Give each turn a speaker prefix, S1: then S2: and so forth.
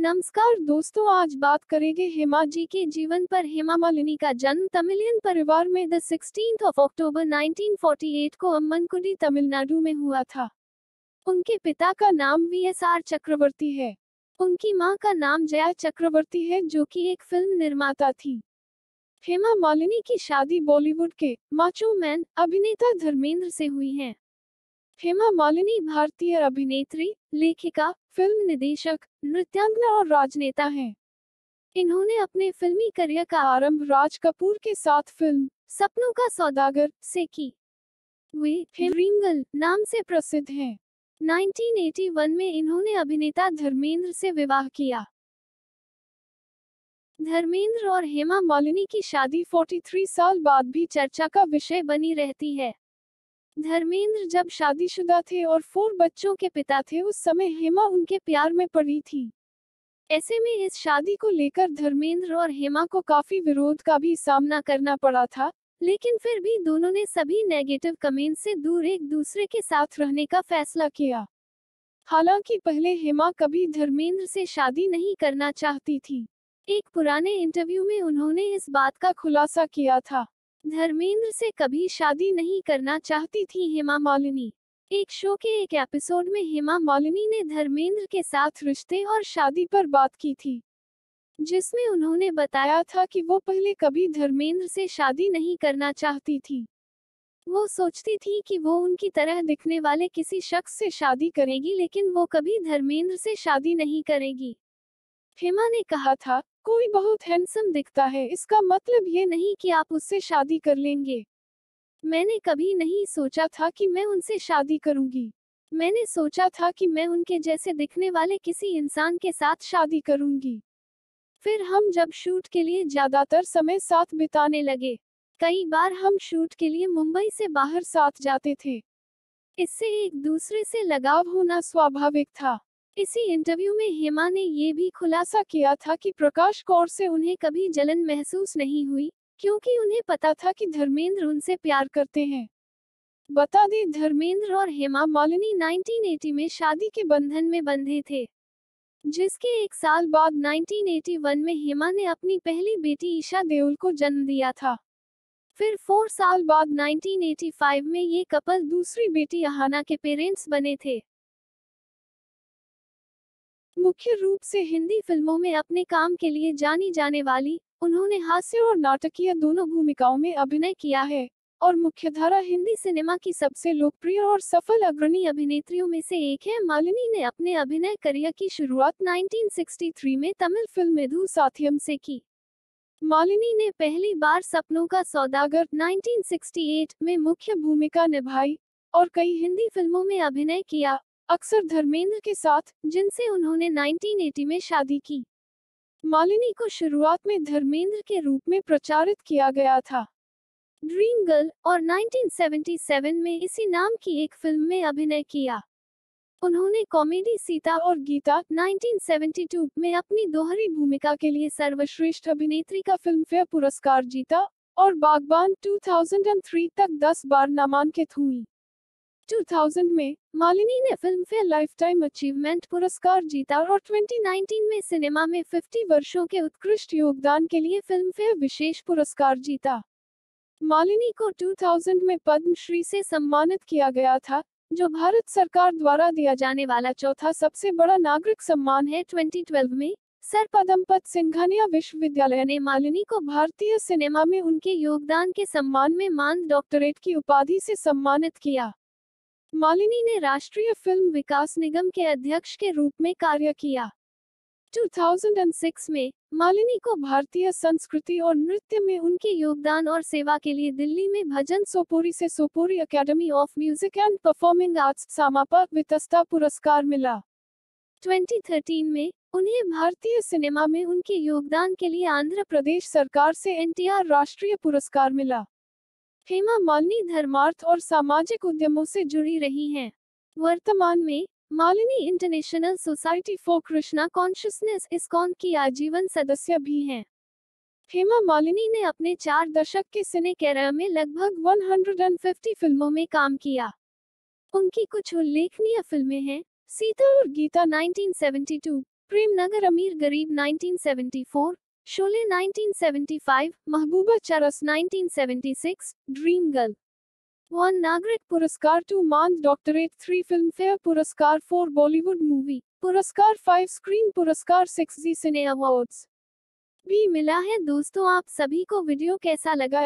S1: नमस्कार दोस्तों, आज बात करेंगे हेमा जी के जीवन पर। हेमा मालिनी का जन्म तमिलियन परिवार में 16 अक्टूबर 1948 को अम्मनकुडी तमिलनाडु में हुआ था। उनके पिता का नाम वीएसआर चक्रवर्ती है। उनकी मां का नाम जया चक्रवर्ती है, जो कि एक फिल्म निर्माता थी। हेमा मालिनी की शादी बॉलीवुड के माचो मैन अभिनेता धर्मेंद्र से हुई है। हेमा मालिनी भारतीय अभिनेत्री, लेखिका, फिल्म निदेशक, नृत्यांगना और राजनेता हैं। इन्होंने अपने फिल्मी करियर का आरंभ राज कपूर के साथ फिल्म सपनों का सौदागर से की। वे ड्रीम गर्ल नाम से प्रसिद्ध हैं। 1981 में इन्होंने अभिनेता धर्मेंद्र से विवाह किया। धर्मेंद्र और हेमा मालिनी की शादी 43 साल बाद भी चर्चा का विषय बनी रहती है। धर्मेंद्र जब शादीशुदा थे और 4 बच्चों के पिता थे, उस समय हेमा उनके प्यार में पड़ी थी। ऐसे में इस शादी को लेकर धर्मेंद्र और हेमा को काफी विरोध का भी सामना करना पड़ा था, लेकिन फिर भी दोनों ने सभी नेगेटिव कमेंट से दूर एक दूसरे के साथ रहने का फैसला किया। हालांकि पहले हेमा कभी धर्मेंद्र से शादी नहीं करना चाहती थी। एक पुराने इंटरव्यू में उन्होंने इस बात का खुलासा किया था। धर्मेंद्र से कभी शादी नहीं करना चाहती थी हेमा मालिनी। एक शो के एक एपिसोड में हेमा मालिनी ने धर्मेंद्र के साथ रिश्ते और शादी पर बात की थी, जिसमें उन्होंने बताया था कि वो पहले कभी धर्मेंद्र से शादी नहीं करना चाहती थी। वो सोचती थी कि वो उनकी तरह दिखने वाले किसी शख्स से शादी करेगी, लेकिन वो कभी धर्मेंद्र से शादी नहीं करेगी। हेमा ने कहा था, कोई बहुत हैंडसम दिखता है, इसका मतलब ये नहीं कि आप उससे शादी कर लेंगे। मैंने कभी नहीं सोचा था कि मैं उनसे शादी करूंगी। मैंने सोचा था कि मैं उनके जैसे दिखने वाले किसी इंसान के साथ शादी करूंगी। फिर हम जब शूट के लिए ज्यादातर समय साथ बिताने लगे। कई बार हम शूट के लिए मुंबई से बाहर साथ जाते थे। इससे एक दूसरे से लगाव होना स्वाभाविक था। इसी इंटरव्यू में हेमा ने ये भी खुलासा किया था कि प्रकाश कौर से उन्हें कभी जलन महसूस नहीं हुई, क्योंकि उन्हें पता था कि धर्मेंद्र उनसे प्यार करते हैं। बता दें, धर्मेंद्र और हेमा मालिनी 1980 में शादी के बंधन में बंधे थे, जिसके एक साल बाद 1981 में हेमा ने अपनी पहली बेटी ईशा देओल को जन्म दिया था। फिर 4 साल बाद 1985 में ये कपल दूसरी बेटी अहाना के पेरेंट्स बने थे। मुख्य रूप से हिंदी फिल्मों में अपने काम के लिए जानी जाने वाली, उन्होंने हास्य और नाटकीय दोनों भूमिकाओं में अभिनय किया है और मुख्यधारा हिंदी सिनेमा की सबसे लोकप्रिय और सफल अग्रणी अभिनेत्रियों में से एक है। मालिनी ने अपने अभिनय करियर की शुरुआत 1963 में तमिल फिल्म मेधु साथियम से की। मालिनी ने पहली बार सपनों का सौदागर 1968 में मुख्य भूमिका निभाई और कई हिंदी फिल्मों में अभिनय किया, अक्सर धर्मेंद्र के साथ, जिनसे उन्होंने 1980 में शादी की। मालिनी को शुरुआत में धर्मेंद्र के रूप में प्रचारित किया गया था, ड्रीम गर्ल, और 1977 में इसी नाम की एक फिल्म में अभिनय किया। उन्होंने कॉमेडी सीता और गीता 1972 में अपनी दोहरी भूमिका के लिए सर्वश्रेष्ठ अभिनेत्री का फिल्मफेयर पुरस्कार जीता और बागबान 2003 तक 10 बार नामांकित हुई। 2000 में मालिनी ने फिल्मफेयर लाइफटाइम अचीवमेंट पुरस्कार जीता और 2019 में सिनेमा में 50 वर्षों के उत्कृष्ट योगदान के लिए फिल्मफेयर विशेष पुरस्कार जीता। मालिनी को 2000 में पद्मश्री से सम्मानित किया गया था, जो भारत सरकार द्वारा दिया जाने वाला चौथा सबसे बड़ा नागरिक सम्मान है। 2012 में सर पदमपत सिंघानिया विश्वविद्यालय ने मालिनी को भारतीय सिनेमा में उनके योगदान के सम्मान में मानद डॉक्टरेट की उपाधि से सम्मानित किया। मालिनी ने राष्ट्रीय फिल्म विकास निगम के अध्यक्ष के रूप में कार्य किया। 2006 में मालिनी को भारतीय संस्कृति और नृत्य में उनके योगदान और सेवा के लिए दिल्ली में भजन सोपोरी से Sopori academy of music and performing arts Samapa Vitasta पुरस्कार मिला। 2013 में उन्हें भारतीय सिनेमा में उनके योगदान के लिए आंध्र प्रदेश सरकार से एनटीआर राष्ट्रीय पुरस्कार मिला। हेमा मालिनी धर्मार्थ और सामाजिक उद्यमों से जुड़ी रही हैं। वर्तमान में Malini international society for Krishna consciousness ISKCON की आजीवन सदस्य भी हैं। हेमा मालिनी ने अपने 4 दशक के सिने कैरियर में लगभग 150 फिल्मों में काम किया। उनकी कुछ उल्लेखनीय फिल्में हैं सीता और गीता 1972, प्रेम नगर अमीर गरीब 1974, शोले 1975, महबूबा चरस 1976, ड्रीम गर्ल। 1 नागरिक पुरस्कार, 2 मानद डॉक्टरेट, 3 फिल्म फेयर पुरस्कार, 4 बॉलीवुड मूवी पुरस्कार, 5 स्क्रीन पुरस्कार, 6 जी सिने अवार्ड्स भी मिला है। दोस्तों, आप सभी को वीडियो कैसा लगा?